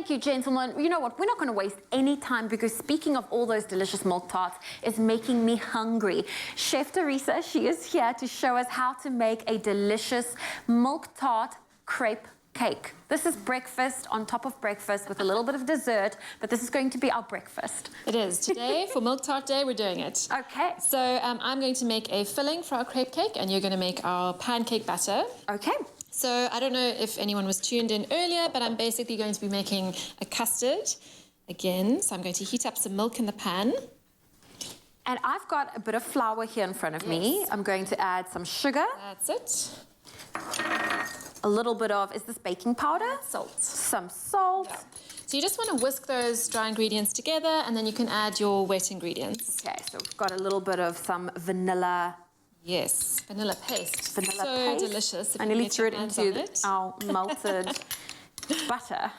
Thank you, gentlemen. You know what? We're not going to waste any time because speaking of all those delicious milk tarts is making me hungry. Chef Teresa, she is here to show us how to make a delicious milk tart crepe cake. This is breakfast on top of breakfast with a little bit of dessert, but this is going to be our breakfast. It is. Today, for Milk Tart Day, we're doing it. Okay. So I'm going to make a filling for our crepe cake, and you're going to make our pancake batter. Okay. So I don't know if anyone was tuned in earlier, but I'm basically going to be making a custard again. So I'm going to heat up some milk in the pan. And I've got a bit of flour here in front of me. I'm going to add some sugar. That's it. A little bit of, is this baking powder? Salt. Some salt. Yeah. So you just want to whisk those dry ingredients together, and then you can add your wet ingredients. Okay, so we've got a little bit of some vanilla. Yes, vanilla paste. Vanilla so paste. delicious. I nearly threw it into our melted butter.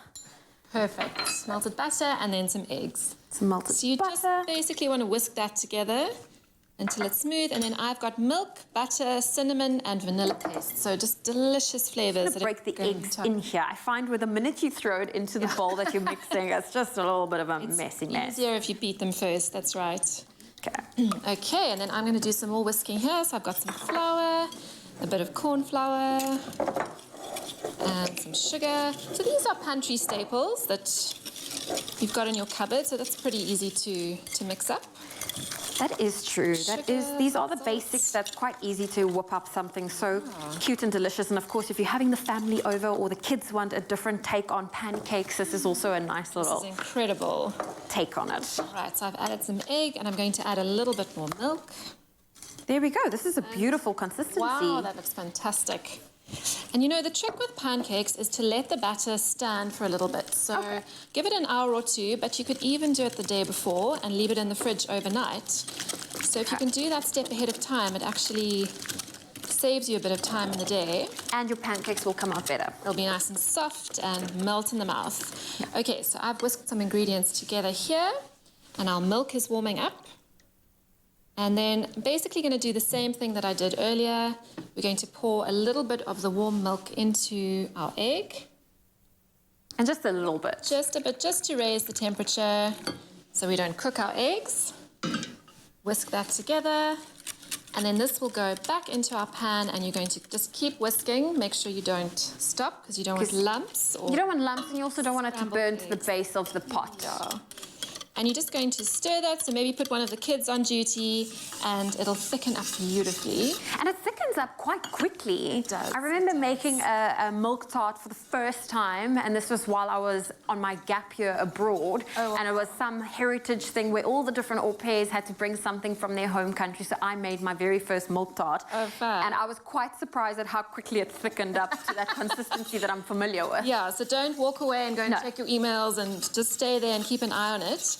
Perfect. Melted butter and then some eggs. Some melted butter. So you just basically want to whisk that together until it's smooth, and then I've got milk, butter, cinnamon, and vanilla paste. So just delicious flavors. Break the eggs in here. I find with the minute you throw it into the bowl that you're mixing, it's just a little bit of a messy mess. It's easier if you beat them first. That's right. Okay. Okay, and then I'm going to do some more whisking here. So I've got some flour, a bit of corn flour, and some sugar. So these are pantry staples that you've got in your cupboard. So that's pretty easy to mix up. That is true. These are the basics. That's quite easy to whip up something so cute and delicious. And of course, if you're having the family over or the kids want a different take on pancakes, this is also a nice little This is incredible take on it. Right, so I've added some egg, and I'm going to add a little bit more milk. There we go. This is a beautiful consistency. Wow, that looks fantastic. And you know, the trick with pancakes is to let the batter stand for a little bit. So give it an hour or two, but you could even do it the day before and leave it in the fridge overnight. So if you can do that step ahead of time, it actually saves you a bit of time in the day. And your pancakes will come out better. They'll be nice and soft and melt in the mouth. Okay, so I've whisked some ingredients together here, and our milk is warming up. And then basically going to do the same thing that I did earlier. We're going to pour a little bit of the warm milk into our egg. And just a little bit. Just a bit, just to raise the temperature so we don't cook our eggs. Whisk that together. And then this will go back into our pan, and you're going to just keep whisking. Make sure you don't stop because you don't want lumps. You don't want lumps, and you also don't want it to burn eggs to the base of the pot. Yeah. And you're just going to stir that, so maybe put one of the kids on duty, and it'll thicken up beautifully. And it thickens up quite quickly. It does. I remember making a milk tart for the first time, and this was while I was on my gap year abroad. Oh, wow. And it was some heritage thing where all the different au pairs had to bring something from their home country, so I made my very first milk tart. Oh, fun. And I was quite surprised at how quickly it thickened up to that consistency that I'm familiar with. Yeah, so don't walk away and go and check your emails, and just stay there and keep an eye on it.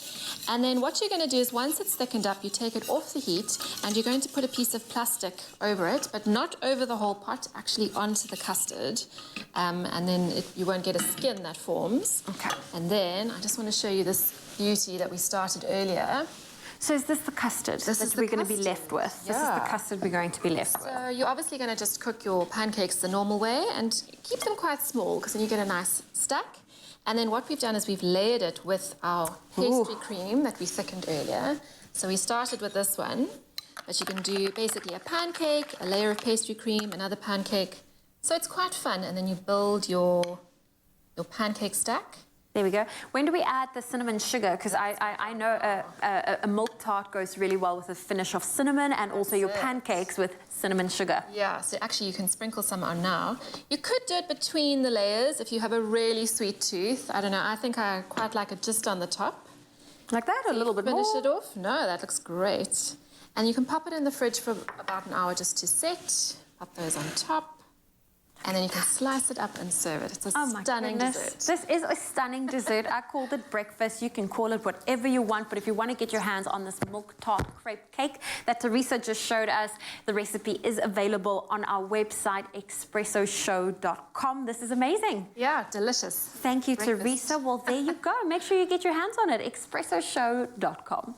And then what you're going to do is, once it's thickened up, you take it off the heat, and you're going to put a piece of plastic over it, but not over the whole pot, actually onto the custard. And then you won't get a skin that forms. Okay. And then I just want to show you this beauty that we started earlier. So is this the custard that we're going to be left with? Yeah. This is the custard we're going to be left with. So you're obviously going to just cook your pancakes the normal way and keep them quite small, because then you get a nice stack. And then what we've done is we've layered it with our pastry cream that we thickened earlier. So we started with this one, but you can do basically a pancake, a layer of pastry cream, another pancake. So it's quite fun, and then you build your pancake stack. There we go. When do we add the cinnamon sugar? Because I know a milk tart goes really well with a finish of cinnamon, and also your pancakes with cinnamon sugar. Yeah, so actually you can sprinkle some on now. You could do it between the layers if you have a really sweet tooth. I don't know, I think I quite like it just on the top. Like that, a little bit more? Finish it off? No, that looks great. And you can pop it in the fridge for about an hour just to set. Pop those on top. And then you can slice it up and serve it. It's a stunning dessert. This is a stunning dessert. I called it breakfast. You can call it whatever you want, but if you want to get your hands on this milk tart crepe cake that Teresa just showed us, the recipe is available on our website, expressoshow.com. This is amazing. Yeah, delicious. Thank you, Teresa. Well, there you go. Make sure you get your hands on it, expressoshow.com.